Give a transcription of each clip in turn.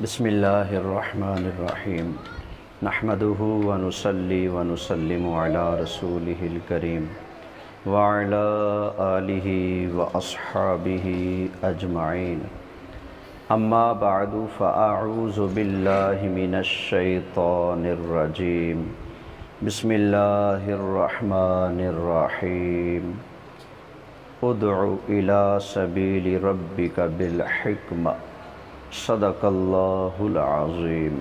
बिस्मिल्लाहिर्रहमानिर्रहीम नहमदुहु व नुसल्ली व नुसल्लिमु अला रसूलिहिल करीम व अला आलिहि व अस्हाबिहि अजमाइन अम्मा बअदु फ़अऊज़ु बिल्लाहि मिनश शैतानिर रजीम बिस्मिल्लाहिर्रहमानिर्रहीम उदउ इला सबीलि रब्बिका बिल हिक्मा सदक़ल्लाहुल अज़ीम।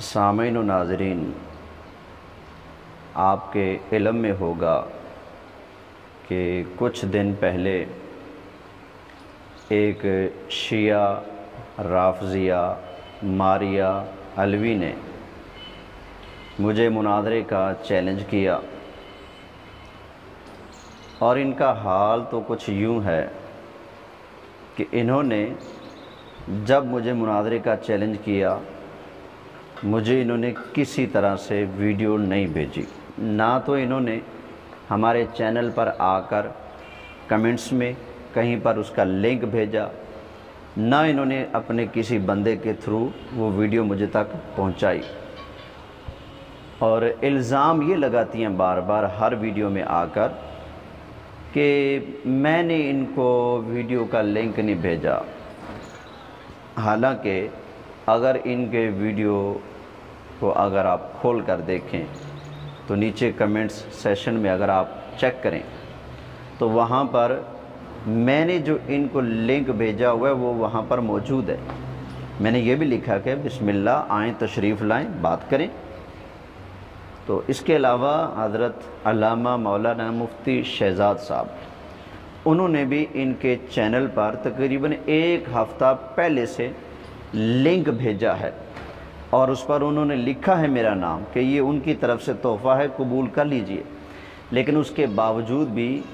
सामीन व नाज़रीन, आपके इल्म में होगा कि कुछ दिन पहले एक शिया राफ़ज़िया मारिया अलवी ने मुझे मुनाज़रे का चैलेंज किया और इनका हाल तो कुछ यूँ है कि इन्होंने जब मुझे मुनाज़रे का चैलेंज किया, मुझे इन्होंने किसी तरह से वीडियो नहीं भेजी, ना तो इन्होंने हमारे चैनल पर आकर कमेंट्स में कहीं पर उसका लिंक भेजा, ना इन्होंने अपने किसी बंदे के थ्रू वो वीडियो मुझे तक पहुंचाई। और इल्ज़ाम ये लगाती हैं बार बार हर वीडियो में आकर कि मैंने इनको वीडियो का लिंक नहीं भेजा। हालांकि अगर इनके वीडियो को अगर आप खोल कर देखें तो नीचे कमेंट्स सेशन में अगर आप चेक करें तो वहाँ पर मैंने जो इनको लिंक भेजा हुआ है वो वहाँ पर मौजूद है। मैंने ये भी लिखा कि बिस्मिल्लाह आएँ तशरीफ़ लाएँ बात करें। तो इसके अलावा हज़रत अल्लामा मौलाना मुफ्ती शहज़ाद साहब, उन्होंने भी इनके चैनल पर तकरीबन एक हफ़्ता पहले से लिंक भेजा है और उस पर उन्होंने लिखा है मेरा नाम कि ये उनकी तरफ से तोहफ़ा है, कबूल कर लीजिए। लेकिन उसके बावजूद भी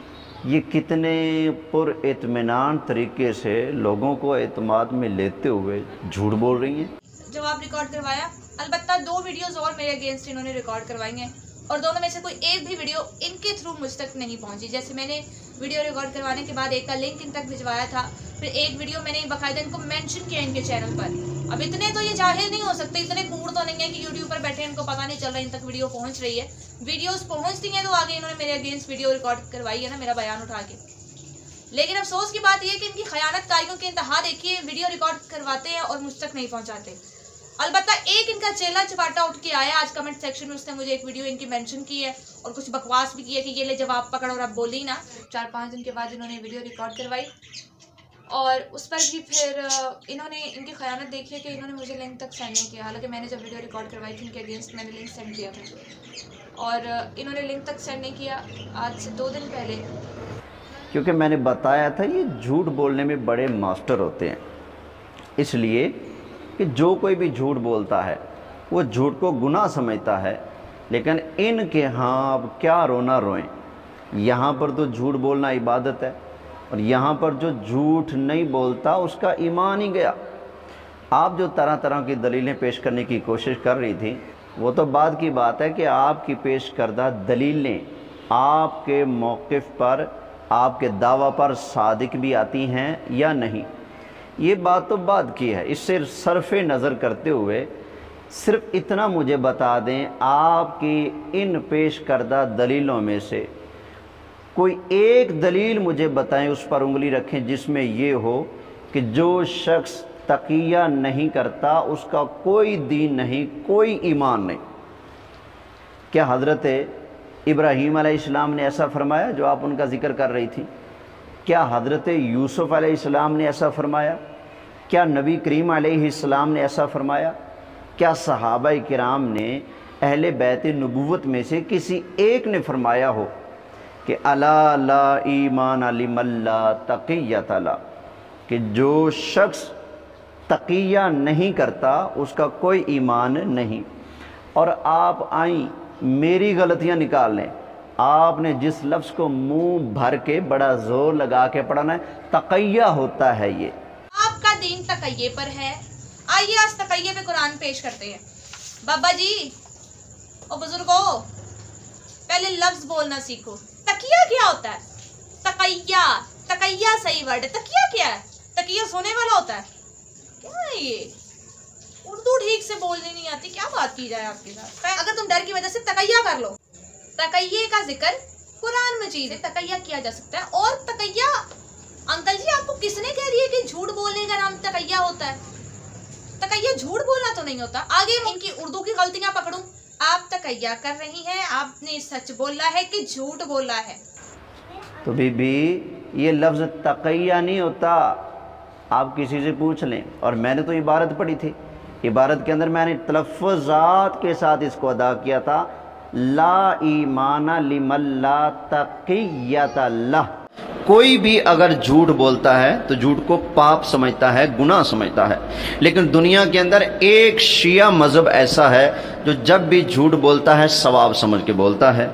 ये कितने पुरइत्मीनान तरीके से लोगों को एतमाद में लेते हुए झूठ बोल रही हैं। जवाब रिकॉर्ड करवाया, अलबत्ता 2 वीडियोस और मेरे अगेंस्ट इन्होंने रिकॉर्ड करवाई हैं और दोनों में से कोई एक भी वीडियो इनके थ्रू मुझ तक नहीं पहुंची। जैसे मैंने वीडियो रिकॉर्ड करवाने के बाद एक का लिंक इन तक भिजवाया था, फिर एक वीडियो मैंने बाकायदा इनको मेंशन किया इनके चैनल पर। अब इतने तो ये जाहिल नहीं हो सकते, इतने कूड़ तो नहीं है कि यूट्यूब पर बैठे इनको पता नहीं चल रहा इन तक वीडियो पहुँच रही है। वीडियोज़ पहुँचती हैं तो आगे इन्होंने मेरे अगेंस्ट वीडियो रिकॉर्ड करवाई है ना, मेरा बयान उठा के। लेकिन अफसोस की बात यह है कि इनकी खयानतकारियों की इंतहा देखिए, वीडियो रिकॉर्ड करवाते हैं और मुझ तक नहीं पहुँचाते। अलबत्ता एक इनका चेला चपाटा उठ के आया आज कमेंट सेक्शन में, उसने मुझे एक वीडियो इनकी मेंशन की है और कुछ बकवास भी की है कि ये ले जवाब पकड़ और अब बोली ना। 4-5 दिन के बाद इन्होंने वीडियो रिकॉर्ड करवाई और उस पर भी फिर इन्होंने इनकी खयानत देखी है कि इन्होंने मुझे लिंक तक सेंड नहीं किया। हालांकि मैंने जब वीडियो रिकॉर्ड करवाई थी इनके अगेंस्ट मैंने लिंक सेंड किया था और इन्होंने लिंक तक सेंड नहीं किया आज से 2 दिन पहले। क्योंकि मैंने बताया था ये झूठ बोलने में बड़े मास्टर होते हैं, इसलिए कि जो कोई भी झूठ बोलता है वो झूठ को गुनाह समझता है। लेकिन इनके यहाँ अब क्या रोना रोएं, यहाँ पर तो झूठ बोलना इबादत है और यहाँ पर जो झूठ नहीं बोलता उसका ईमान ही गया। आप जो तरह तरह की दलीलें पेश करने की कोशिश कर रही थी वो तो बाद की बात है कि आपकी पेश करदा दलीलें आपके मौक़िफ़ पर, आपके दावा पर सादिक भी आती हैं या नहीं, ये बात तो बात की है। इससे सरफ़े नज़र करते हुए सिर्फ इतना मुझे बता दें, आपकी इन पेश करदा दलीलों में से कोई एक दलील मुझे बताएं, उस पर उंगली रखें जिसमें ये हो कि जो शख्स तक़िया नहीं करता उसका कोई दीन नहीं, कोई ईमान नहीं। क्या हज़रत इब्राहीम अलैहिस्सलाम ने ऐसा फरमाया जो आप उनका ज़िक्र कर रही थी? क्या हज़रत यूसुफ़ अलैहिस्सलाम ने ऐसा फरमाया? क्या नबी करीम अलैहिस्सलाम ने ऐसा फरमाया? क्या सहाबा किराम ने अहले बैत नबुव्वत में से किसी एक ने फरमाया हो कि अला ला ईमान लिमल्ला तक़िय्यत ला, कि जो शख्स तक़िया नहीं करता उसका कोई ईमान नहीं। और आप आई मेरी गलतियां निकालने, आपने जिस लफ्ज़ को मुंह भर के बड़ा जोर लगा के पढ़ना है, तक़िया होता है ये। आपका दीन तक़िये पर है। आइए आज तक़िये पे कुरान पेश करते हैं। बाबा जी और बुजुर्गों, पहले लफ्ज बोलना सीखो। तकिया क्या होता है? तकिया, तकिया सही वर्ड है। तकिया क्या है? तकिया सोने वाला होता है। क्या है ये, उर्दू ठीक से बोलनी नहीं आती, क्या बात की जाए आपके साथ। अगर तुम डर की वजह से तकैया कर लो, तकैये का जिक्र कुरान मजीद में तकैया किया जा सकता है। और तकैया, अंकल जी आपको किसने कह दिया कि झूठ बोलने का नाम तकैया होता है? तकैया झूठ बोलना तो नहीं होता। आगे इनकी उर्दू की गलतियां पकड़ूं, आप तकैया कर रही हैं, आपने सच बोला है कि झूठ बोला है? तो बीबी ये लफ्ज़ तकैया नहीं होता, आप किसी से पूछ लें। और मैंने तो इबारत पढ़ी थी, इबारत के अंदर मैंने तलफ़्फ़ुज़ात के साथ इसको अदा किया था, ला ईमाना लिमन ला तक़िय्यता लह। कोई भी अगर झूठ बोलता है तो झूठ को पाप समझता है, गुनाह समझता है। लेकिन दुनिया के अंदर एक शिया मज़हब ऐसा है जो जब भी झूठ बोलता है सवाब समझ के बोलता है।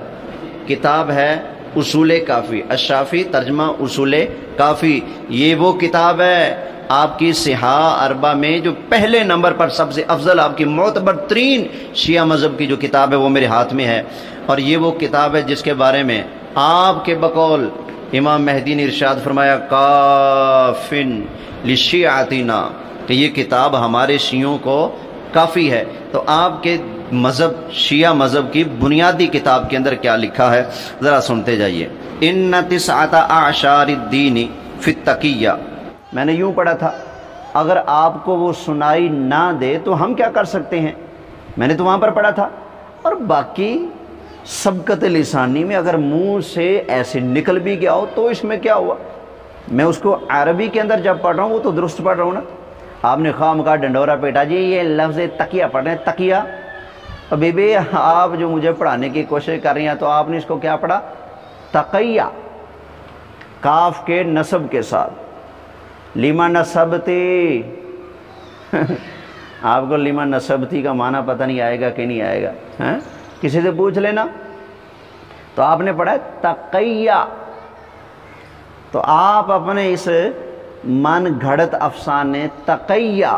किताब है उसूल काफ़ी, अशाफी तर्जमा उसूल काफ़ी। ये वो किताब है आपकी सिहा अरबा में जो पहले नंबर पर सबसे अफजल, आपकी मोतबर तरीन शिया मज़हब की जो किताब है वो मेरे हाथ में है। और ये वो किताब है जिसके बारे में आपके बकौल इमाम मेहदी ने इरशाद फरमाया, काफिन लिशियातिना, कि ये किताब हमारे शियों को काफ़ी है। तो आपके मज़हब, शिया मज़हब की बुनियादी किताब के अंदर क्या लिखा है ज़रा सुनते जाइए। इन्ना तिसअता आशारिद्दीनी फित तकिया। मैंने यूँ पढ़ा था, अगर आपको वो सुनाई ना दे तो हम क्या कर सकते हैं, मैंने तो वहाँ पर पढ़ा था। और बाकी सबकत लिसानी में अगर मुंह से ऐसे निकल भी गया हो तो इसमें क्या हुआ। मैं उसको अरबी के अंदर जब पढ़ रहा हूँ वो तो दुरुस्त पढ़ रहा हूँ ना। आपने खामखा डंडोरा पेटा जी ये लफ्ज़ तकिया पढ़ रहे हैं, तकिया। और बीबी आप जो मुझे पढ़ाने की कोशिश कर रही हैं तो आपने इसको क्या पढ़ा, तकैया, काफ के नसब के साथ, लिमा नसबती। आपको लिमा नसबती का माना पता नहीं आएगा कि नहीं आएगा, हैं? किसी से पूछ लेना। तो आपने पढ़ा है तकैया। तो आप अपने इस मन घड़त अफसाने तकैया,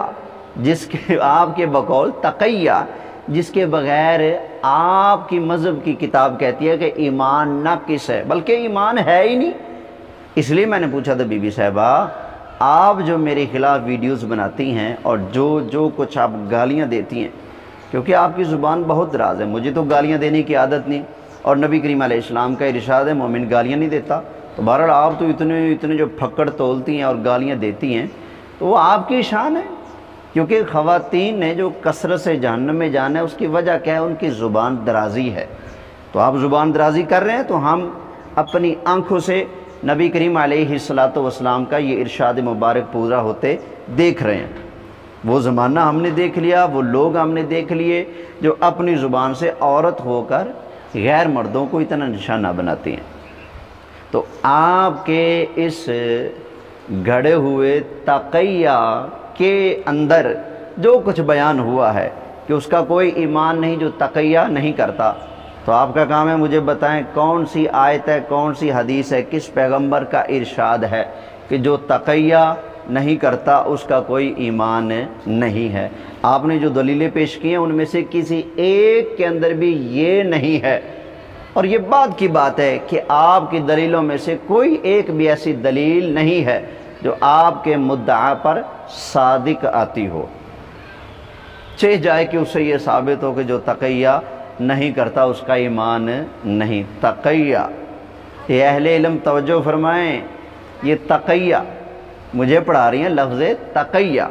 जिसके आपके बकौल तकैया, जिसके बगैर आपकी मज़हब की किताब कहती है कि ईमान नाकिस है, बल्कि ईमान है ही नहीं। इसलिए मैंने पूछा था बीबी साहिबा, आप जो मेरे खिलाफ वीडियोस बनाती हैं और जो कुछ आप गालियां देती हैं, क्योंकि आपकी ज़ुबान बहुत दराज है, मुझे तो गालियां देने की आदत नहीं। और नबी करीम अलैहिस्सलाम का इरशाद है मोमिन गालियां नहीं देता। तो बहरहाल आप तो इतने जो फक्कड़ तोलती हैं और गालियां देती हैं तो वो आपकी शान है। क्योंकि ख़वातीन ने जो कसरत से जहन्नम में जाना है उसकी वजह क्या है, उनकी ज़ुबान दराजी है। तो आप ज़ुबान दराजी कर रहे हैं तो हम अपनी आँखों से नबी करीम अलैहिस्सलातु वस्सलाम का ये इरशाद मुबारक पूरा होते देख रहे हैं। वो ज़माना हमने देख लिया, वो लोग हमने देख लिए जो अपनी ज़ुबान से औरत होकर गैर मर्दों को इतना निशाना बनाती हैं। तो आपके इस गढ़े हुए तकैया के अंदर जो कुछ बयान हुआ है कि उसका कोई ईमान नहीं जो तकैया नहीं करता, तो आपका काम है मुझे बताएं कौन सी आयत है, कौन सी हदीस है, किस पैगंबर का इरशाद है कि जो तकैया नहीं करता उसका कोई ईमान नहीं है। आपने जो दलीलें पेश की हैं उनमें से किसी एक के अंदर भी ये नहीं है। और ये बात की बात है कि आपकी दलीलों में से कोई एक भी ऐसी दलील नहीं है जो आपके मुद्दा पर सादिक आती हो, चाहे जाए कि उससे ये साबित हो कि जो तकैया नहीं करता उसका ईमान नहीं। तकैया, ये अहले इल्म तवज्जो फरमाएं, ये तकैया मुझे पढ़ा रही हैं लफ्ज़ तकैया।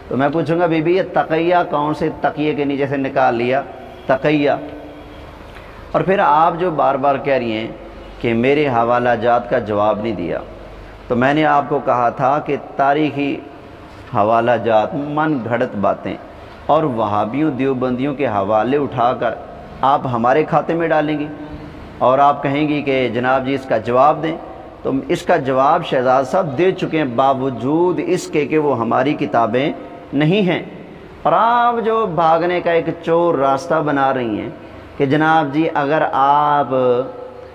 तो मैं पूछूंगा बीबी ये तकैया कौन से तकिए के नीचे से निकाल लिया तकैया। और फिर आप जो बार बार कह रही हैं कि मेरे हवाला जात का जवाब नहीं दिया, तो मैंने आपको कहा था कि तारीख़ी हवाला जात, मन घड़त बातें और वहाबियों देवबंदियों के हवाले उठाकर आप हमारे खाते में डालेंगी और आप कहेंगी कि जनाब जी इसका जवाब दें। तो इसका जवाब शहजाद साहब दे चुके हैं, बावजूद इसके कि वो हमारी किताबें नहीं हैं। और आप जो भागने का एक चोर रास्ता बना रही हैं कि जनाब जी अगर आप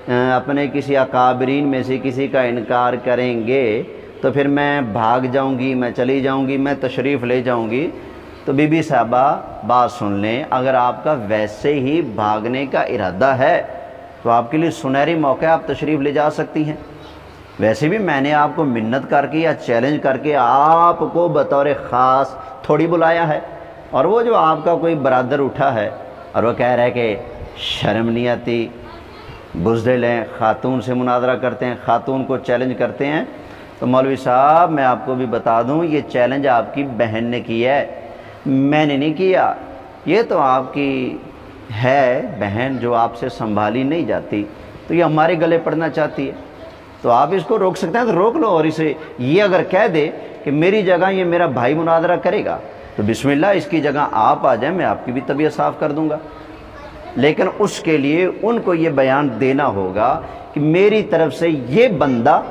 अपने किसी अकाबरीन में से किसी का इनकार करेंगे तो फिर मैं भाग जाऊंगी, मैं चली जाऊंगी, मैं तशरीफ़ ले जाऊंगी। तो बीबी साहबा बात सुन लें, अगर आपका वैसे ही भागने का इरादा है तो आपके लिए सुनहरी मौका, आप तशरीफ़ ले जा सकती हैं। वैसे भी मैंने आपको मिन्नत करके या चैलेंज करके आपको बतौर ख़ास थोड़ी बुलाया है। और वो जो आपका कोई बरादर उठा है और वो कह रहा है कि शर्म नहीं आती, बुज़दिल हैं, ख़ातून से मुनाजरा करते हैं, ख़ातून को चैलेंज करते हैं। तो मौलवी साहब मैं आपको भी बता दूं, ये चैलेंज आपकी बहन ने किया है, मैंने नहीं किया। ये तो आपकी है बहन जो आपसे संभाली नहीं जाती, तो ये हमारे गले पड़ना चाहती है। तो आप इसको रोक सकते हैं तो रोक लो। और इसे ये अगर कह दे कि मेरी जगह ये मेरा भाई मुनाजरा करेगा तो बिस्मिल्लाह, इसकी जगह आप आ जाएं, मैं आपकी भी तबीयत साफ़ कर दूंगा। लेकिन उसके लिए उनको ये बयान देना होगा कि मेरी तरफ से ये बंदा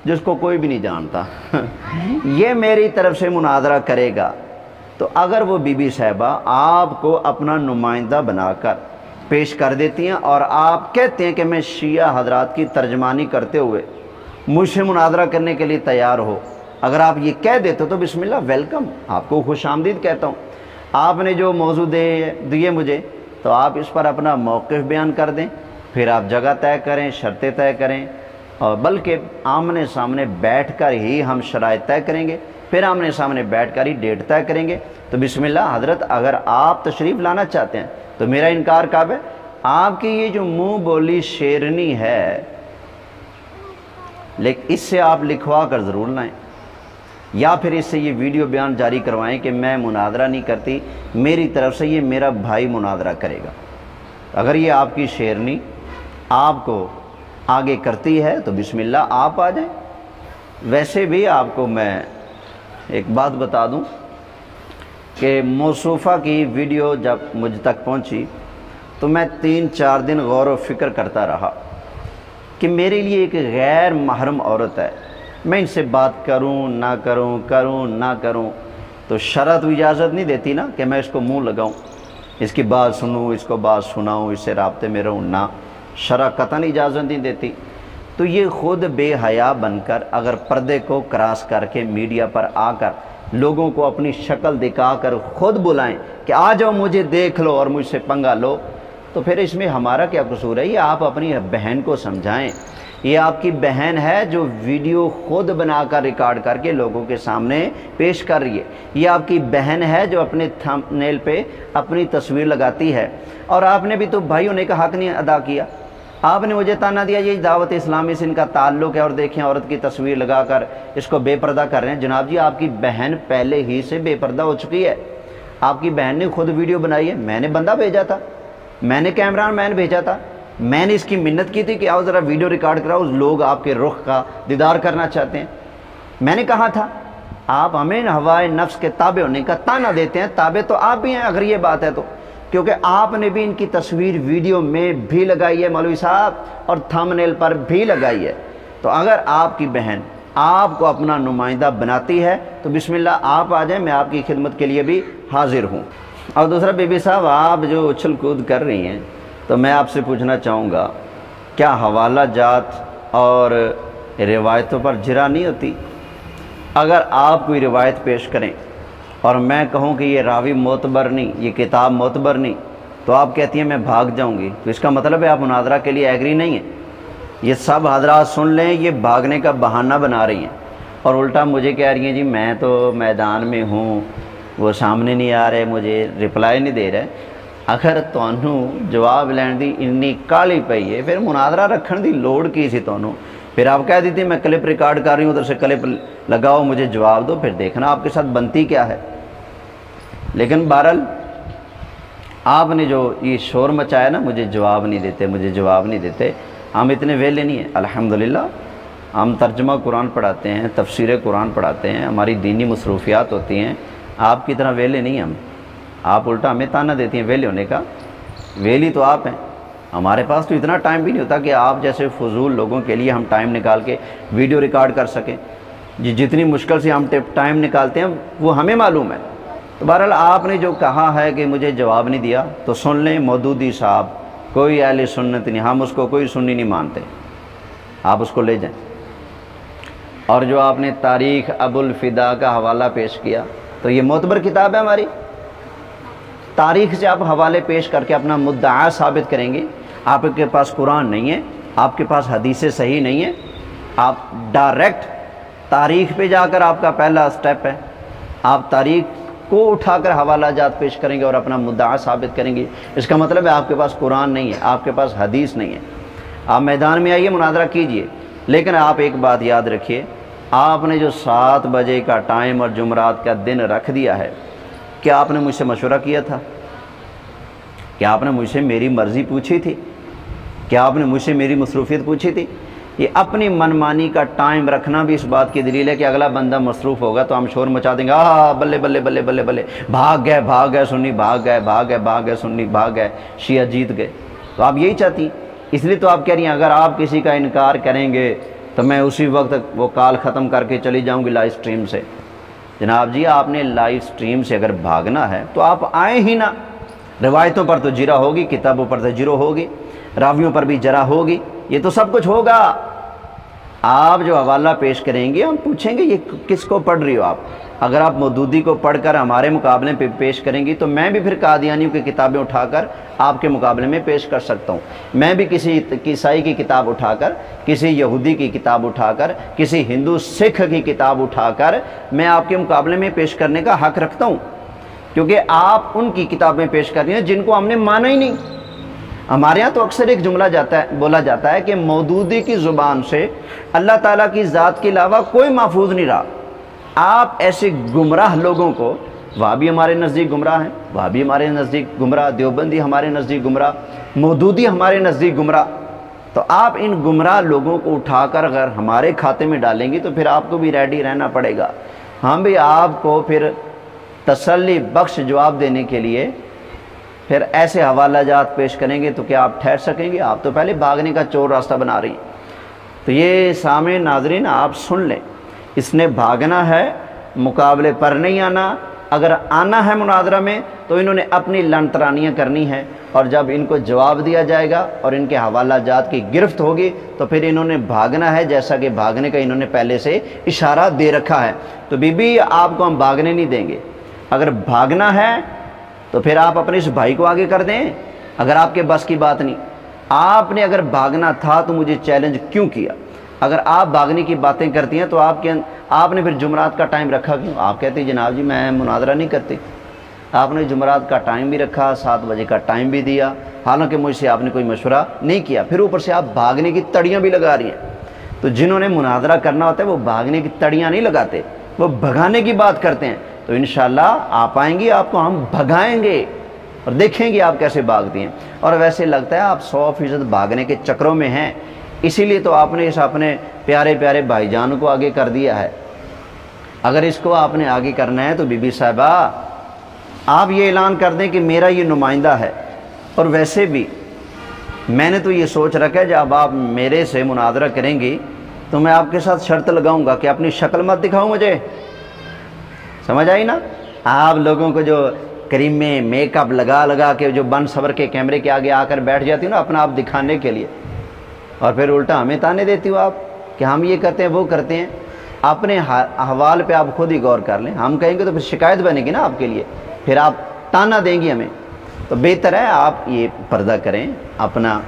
जिसको कोई भी नहीं जानता ये मेरी तरफ से मुनाजरा करेगा। तो अगर वो बीबी साहिबा आपको अपना नुमाइंदा बनाकर पेश कर देती हैं और आप कहते हैं कि मैं शिया हजरात की तर्जमानी करते हुए मुझसे मुनाजरा करने के लिए तैयार हो, अगर आप ये कह देते हो तो बिस्मिल्लाह, वेलकम, आपको खुशामदीद कहता हूँ। आपने जो मौजू दिए मुझे, तो आप इस पर अपना मौक़िफ़ बयान कर दें, फिर आप जगह तय करें, शर्तें तय करें, और बल्कि आमने सामने बैठकर ही हम शराइत तय करेंगे, फिर आमने सामने बैठकर ही डेट तय करेंगे। तो बिस्मिल्लाह हज़रत, अगर आप तशरीफ़ लाना चाहते हैं तो मेरा इनकार कब है? आपकी ये जो मुँह बोली शेरनी है, लेकिन इससे आप लिखवा कर ज़रूर लाएँ, या फिर इससे ये वीडियो बयान जारी करवाएं कि मैं मुनाजरा नहीं करती, मेरी तरफ से ये मेरा भाई मुनाजरा करेगा। अगर ये आपकी शेरनी आपको आगे करती है तो बिस्मिल्लाह, आप आ जाएं। वैसे भी आपको मैं एक बात बता दूं कि मौसूफ़ा की वीडियो जब मुझ तक पहुंची तो मैं 3-4 दिन गौर व फिक्र करता रहा कि मेरे लिए एक गैर महरम औरत है, मैं इनसे बात करूं ना करूं, करूं ना करूं, तो शरअ तो इजाज़त नहीं देती ना कि मैं इसको मुंह लगाऊं, इसकी बात सुनूं, इसको बात सुनाऊं, इससे राब्ते में रहूं, ना, शरअ कतन इजाज़त नहीं देती। तो ये ख़ुद बेहया बनकर अगर पर्दे को क्रॉस करके मीडिया पर आकर लोगों को अपनी शक्ल दिखाकर ख़ुद बुलाएं कि आ जाओ मुझे देख लो और मुझसे पंगा लो, तो फिर इसमें हमारा क्या कसूर है? ये आप अपनी बहन को समझाएं। ये आपकी बहन है जो वीडियो खुद बनाकर रिकॉर्ड करके लोगों के सामने पेश कर रही है। ये आपकी बहन है जो अपने थंबनेल पे अपनी तस्वीर लगाती है। और आपने भी तो भाई होने का हक़ नहीं अदा किया। आपने मुझे ताना दिया ये दावत इस्लामी से इनका ताल्लुक़ है और देखें औरत की तस्वीर लगाकर इसको बेपर्दा कर रहे हैं। जनाब जी, आपकी बहन पहले ही से बेपर्दा हो चुकी है। आपकी बहन ने खुद वीडियो बनाई है, मैंने बंदा भेजा था, मैंने कैमरा मैन भेजा था, मैंने इसकी मिन्नत की थी कि आओ ज़रा वीडियो रिकॉर्ड कराओ, लोग आपके रुख का दीदार करना चाहते हैं। मैंने कहा था, आप हमें हवाए नफ्स के ताबे होने का ताना देते हैं। ताबे तो आप भी हैं अगर ये बात है तो, क्योंकि आपने भी इनकी तस्वीर वीडियो में भी लगाई है मौलवी साहब, और थंबनेल पर भी लगाई है। तो अगर आपकी बहन आपको अपना नुमाइंदा बनाती है तो बिस्मिल्लाह आप आ जाएं, मैं आपकी खिदमत के लिए भी हाजिर हूँ। और दूसरा, बीबी साहब आप जो उछल कूद कर रही हैं, तो मैं आपसे पूछना चाहूँगा, क्या हवाला जात और रिवायतों पर जिरा नहीं होती? अगर आप कोई रिवायत पेश करें और मैं कहूँ कि ये रावी मोतबर नहीं, ये किताब मोतबर नहीं, तो आप कहती हैं मैं भाग जाऊँगी, तो इसका मतलब है आप मुनाजरा के लिए एग्री नहीं है। ये सब हजरात सुन लें, ये भागने का बहाना बना रही हैं और उल्टा मुझे कह रही हैं जी मैं तो मैदान में हूँ, वो सामने नहीं आ रहे, मुझे रिप्लाई नहीं दे रहे। अगर तुहानू जवाब लैन दी इन्नी काली पई है, फिर मुनाजरा रखने की लोड़ की सी तुहानू? फिर आप कह दी थी मैं क्लिप रिकॉर्ड कर रही हूँ, उधर से क्लिप लगाओ, मुझे जवाब दो, फिर देखना आपके साथ बनती क्या है। लेकिन बहरहाल आपने जो ये शोर मचाया ना, मुझे जवाब नहीं देते, मुझे जवाब नहीं देते। हम इतने वेले नहीं हैं अल्हम्दुलिल्लाह। हम तर्जुमा कुरान पढ़ाते हैं, तफसीर कुरान पढ़ाते हैं, हमारी दीनी मसरूफियात होती हैं। आपकी तरह वेले नहीं हम। आप उल्टा हमें ताना देती हैं वेले होने का। वेली तो आप हैं, हमारे पास तो इतना टाइम भी नहीं होता कि आप जैसे फजूल लोगों के लिए हम टाइम निकाल के वीडियो रिकॉर्ड कर सकें। जितनी मुश्किल से हम टाइम निकालते हैं वो हमें मालूम है। तो बहरहाल आपने जो कहा है कि मुझे जवाब नहीं दिया, तो सुन लें मौदूदी साहब, कोई अहले सुन्नत नहीं, हम उसको कोई सुन्नी नहीं मानते, आप उसको ले जाएं। और जो आपने तारीख़ अबुल फ़िदा का हवाला पेश किया, तो ये मोतबर किताब है हमारी। तारीख़ से आप हवाले पेश करके अपना मुद्दा साबित करेंगे। आपके पास कुरान नहीं है, आपके पास हदीसें सही नहीं है, आप डायरेक्ट तारीख पे जाकर आपका पहला स्टेप है, आप तारीख को उठाकर हवाला जात पेश करेंगे और अपना मुद्दा साबित करेंगे। इसका मतलब है आपके पास कुरान नहीं है, आपके पास हदीस नहीं है। आप मैदान में आइए, मुनाजरा कीजिए, लेकिन आप एक बात याद रखिए, आपने जो 7 बजे का टाइम और जुमरात का दिन रख दिया है, क्या आपने मुझसे मशवरा किया था? क्या आपने मुझसे मेरी मर्ज़ी पूछी थी? क्या आपने मुझसे मेरी मसरूफियत पूछी थी? ये अपनी मनमानी का टाइम रखना भी इस बात की दलील है कि अगला बंदा मसरूफ़ होगा तो हम शोर मचा देंगे, बल्ले बल्ले बल्ले बल्ले बल्ले, भाग गए सुन्नी, भाग गए सुन्नी, भाग गए शिया, जीत गए। तो आप यही चाहती, इसलिए तो आप कह रही हैं अगर आप किसी का इनकार करेंगे तो मैं उसी वक्त वो कॉल ख़त्म करके चली जाऊंगी लाइव स्ट्रीम से। जनाब जी, आपने लाइव स्ट्रीम से अगर भागना है तो आप आए ही ना। रिवायतों पर तो जिरा होगी, किताबों पर तो जिरो होगी, रावियों पर भी जरा होगी, ये तो सब कुछ होगा। आप जो हवाला पेश करेंगे हम पूछेंगे ये किसको पढ़ रही हो आप। अगर आप मौदूदी को पढ़कर हमारे मुकाबले पे पेश करेंगी तो मैं भी फिर कादियानियों की किताबें उठाकर आपके मुकाबले में पेश कर सकता हूँ। मैं भी किसी ईसाई की किताब उठाकर, किसी यहूदी की किताब उठाकर, किसी हिंदू सिख की किताब उठाकर मैं आपके मुकाबले में पेश करने का हक़ रखता हूँ, क्योंकि आप उनकी किताबें पेश कर रही हैं जिनको हमने माना ही नहीं। हमारे यहाँ तो अक्सर एक जुमला बोला जाता है कि मौदूदी की ज़ुबान से अल्लाह ताला की ज़ात के अलावा कोई महफूज नहीं रहा। आप ऐसे गुमराह लोगों को, वहाँ भी हमारे नज़दीक गुमराह हैं, वहाँ भी हमारे नज़दीक गुमराह, देवबंदी हमारे नज़दीक गुमराह, मौदूदी हमारे नज़दीक गुमराह, तो आप इन गुमराह लोगों को उठाकर अगर हमारे खाते में डालेंगी तो फिर आपको भी रेडी रहना पड़ेगा। हम भी आपको फिर तसल्ली बख्श जवाब देने के लिए फिर ऐसे हवाला जात पेश करेंगे तो क्या आप ठहर सकेंगे? आप तो पहले भागने का चोर रास्ता बना रही हैं। तो ये सामने नाजरीन आप सुन लें, इसने भागना है, मुकाबले पर नहीं आना। अगर आना है मुनाजरा में तो इन्होंने अपनी लंतरानियाँ करनी है, और जब इनको जवाब दिया जाएगा और इनके हवाला जात की गिरफ्त होगी तो फिर इन्होंने भागना है, जैसा कि भागने का इन्होंने पहले से इशारा दे रखा है। तो बीबी, आपको हम भागने नहीं देंगे। अगर भागना है तो फिर आप अपने इस भाई को आगे कर दें। अगर आपके बस की बात नहीं, आपने अगर भागना था तो मुझे चैलेंज क्यों किया? अगर आप भागने की बातें करती हैं तो आपने फिर जुमरात का टाइम रखा क्यों? आप कहते हैं जनाब जी मैं मुनाजरा नहीं करती। आपने जुमरात का टाइम भी रखा, 7 बजे का टाइम भी दिया, हालांकि मुझसे आपने कोई मशवरा नहीं किया। फिर ऊपर से आप भागने की तड़ियाँ भी लगा रही हैं। तो जिन्होंने मुनाजरा करना होता है वो भागने की तड़ियाँ नहीं लगाते, वो भगाने की बात करते हैं। तो इंशाल्लाह आप आएंगी, आपको हम भगाएंगे और देखेंगे आप कैसे भागती हैं। और वैसे लगता है आप 100% भागने के चक्रों में हैं, इसीलिए तो आपने इस अपने प्यारे प्यारे भाईजान को आगे कर दिया है। अगर इसको आपने आगे करना है तो बीबी साहिबा आप ये ऐलान कर दें कि मेरा ये नुमाइंदा है। और वैसे भी मैंने तो ये सोच रखा है जब आप मेरे से मुनाजरा करेंगी तो मैं आपके साथ शर्त लगाऊंगा कि अपनी शक्ल मत दिखाओ मुझे। समझ आई ना? आप लोगों को जो क्रीम में मेकअप लगा के जो बन सवर के कैमरे के आगे आकर बैठ जाती हो ना अपना आप दिखाने के लिए, और फिर उल्टा हमें ताने देती हो आप कि हम ये करते हैं वो करते हैं। अपने अहवाल पे आप खुद ही गौर कर लें। हम कहेंगे तो फिर शिकायत बनेगी ना आपके लिए, फिर आप ताना देंगी हमें। तो बेहतर है आप ये पर्दा करें, अपना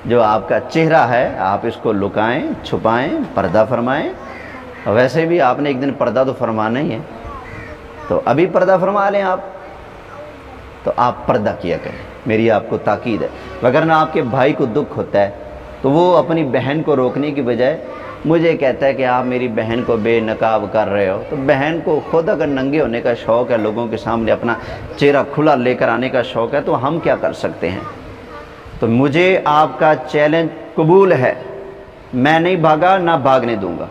जो आपका चेहरा है आप इसको लुकाएं, छुपाएं, पर्दा फरमाएं। और वैसे भी आपने एक दिन पर्दा तो फरमाना ही है, तो अभी पर्दा फरमा लें आप। तो आप पर्दा किया करें, मेरी आपको ताकीद है। वगरना आपके भाई को दुख होता है तो वो अपनी बहन को रोकने की बजाय मुझे कहता है कि आप मेरी बहन को बेनकाब कर रहे हो। तो बहन को खुद अगर नंगे होने का शौक़ है, लोगों के सामने अपना चेहरा खुला लेकर आने का शौक़ है, तो हम क्या कर सकते हैं। तो मुझे आपका चैलेंज कबूल है, मैं नहीं भागा ना भागने दूंगा।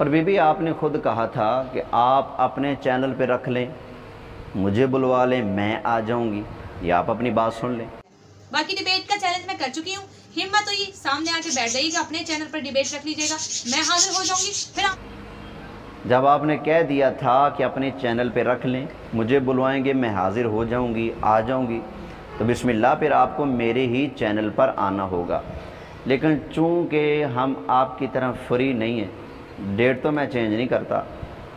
और बीबी आपने खुद कहा था कि आप अपने चैनल पे रख लें, मुझे बुलवा लें, मैं आ जाऊंगी। ये आप अपनी बात सुन लें। बाकी डिबेट का चैलेंज मैं कर चुकी हूँ, हिम्मत हुई सामने आके बैठ जाइएगा, अपने चैनल पर डिबेट रख लीजिएगा, मैं हाजिर हो जाऊंगी। फिर जब आपने कह दिया था कि अपने चैनल पे रख लें, मुझे बुलवाएंगे, मैं हाजिर हो जाऊंगी, आ जाऊंगी, तो बिस्मिल्लाह फिर आपको मेरे ही चैनल पर आना होगा। लेकिन चूँकि हम आपकी तरह फ्री नहीं हैं, डेट तो मैं चेंज नहीं करता,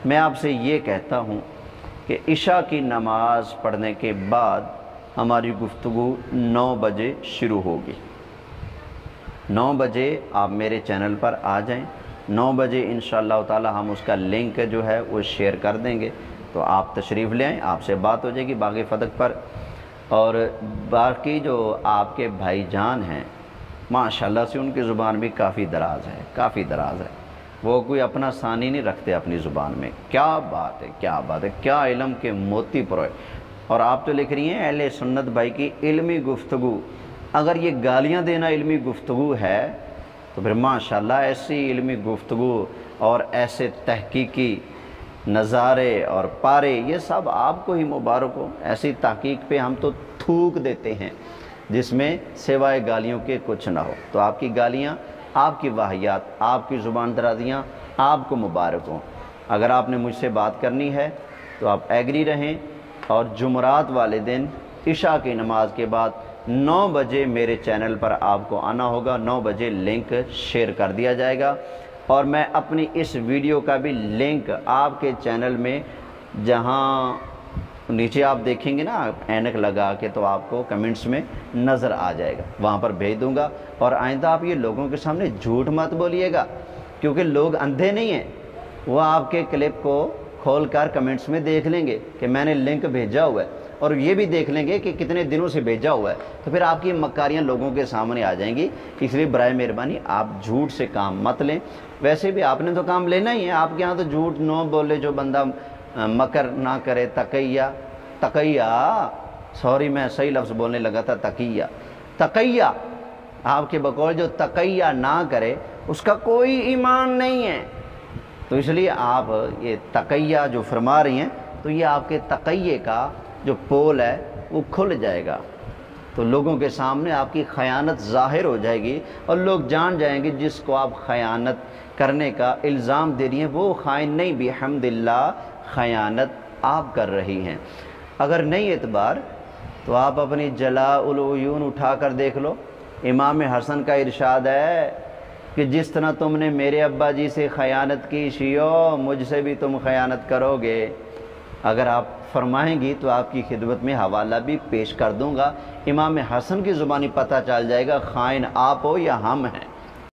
मैं आपसे ये कहता हूँ कि इशा की नमाज़ पढ़ने के बाद हमारी गुफ्तगू 9 बजे शुरू होगी। 9 बजे आप मेरे चैनल पर आ जाएं 9 بجے انشاءاللہ تعالی ہم اس کا لنک جو ہے وہ شیئر کر دیں گے، تو آپ تشریف لے آئیں، آپ سے بات ہو جائے گی باغ فتح پر۔ اور باقی جو آپ کے بھائی جان ہیں ماشاءاللہ سے ان کی زبان بھی کافی دراز ہے، کافی دراز ہے، وہ کوئی اپنا ثانی نہیں رکھتے اپنی زبان میں۔ کیا بات ہے، کیا بات ہے، کیا علم کے موتی پروئے۔ اور آپ تو لکھ رہی ہیں اہل سنت بھائی کی علمی گفتگو، اگر یہ گالیاں دینا علمی گفتگو ہے تو پھر ماشاءاللہ ایسی علمی گفتگو اور ایسے تحقیقی نظارے اور پارے یہ سب آپ کو ہی مبارک ہو۔ ایسی تحقیق پہ ہم تو تھوک دیتے ہیں جس میں سوائے گالیوں کے کچھ نہ ہو، تو آپ کی گالیاں، آپ کی واہیات، آپ کی زبان درازیاں آپ کو مبارک ہوں۔ اگر آپ نے مجھ سے بات کرنی ہے تو آپ ایگری رہیں، اور جمعرات والے دن عشاء کی نماز کے بعد 9 بجے میرے چینل پر آپ کو آنا ہوگا، 9 بجے لنک شیئر کر دیا جائے گا، اور میں اپنی اس ویڈیو کا بھی لنک آپ کے چینل میں، جہاں نیچے آپ دیکھیں گے نا اینک لگا کے، تو آپ کو کمنٹس میں نظر آ جائے گا، وہاں پر بھیج دوں گا۔ اور آئندہ آپ یہ لوگوں کے سامنے جھوٹ مت بولیے گا، کیونکہ لوگ اندھے نہیں ہیں، وہ آپ کے کلپ کو کھول کر کمنٹس میں دیکھ لیں گے کہ میں نے لنک بھیجا ہوا ہے، اور یہ بھی دیکھ لیں گے کہ کتنے دنوں سے بھیجا ہوا ہے، تو پھر آپ کی مکاریاں لوگوں کے سامنے آ جائیں گی۔ اس لیے برائے مہربانی آپ جھوٹ سے کام مت لیں، ویسے بھی آپ نے تو کام لینا ہی ہے، آپ کے ہاں تو جھوٹ نہ بولے جو بندہ مکر نہ کرے، تقیہ، سوری میں صحیح لفظ بولنے لگا تھا، تقیہ، آپ کے بقول جو تقیہ نہ کرے اس کا کوئی ایمان نہیں ہے۔ تو اس لیے آپ یہ تقیہ جو فرما رہی ہیں، تو یہ آپ کے تقیہ کا جو پول ہے وہ کھل جائے گا، تو لوگوں کے سامنے آپ کی خیانت ظاہر ہو جائے گی، اور لوگ جان جائیں گے جس کو آپ خیانت کرنے کا الزام دے رہی ہیں وہ خائن نہیں، بحمداللہ خیانت آپ کر رہی ہیں۔ اگر نہیں اعتبار تو آپ اپنی جلاء العیون اٹھا کر دیکھ لو، امام حسن کا ارشاد ہے کہ جس طرح تم نے میرے ابا جی سے خیانت کی شیعو، مجھ سے بھی تم خیانت کرو گے۔ اگر آپ فرمائیں گی تو آپ کی خدمت میں حوالہ بھی پیش کر دوں گا، امام حسن کی زبانی پتہ چل جائے گا خائن آپ ہو یا ہم ہیں۔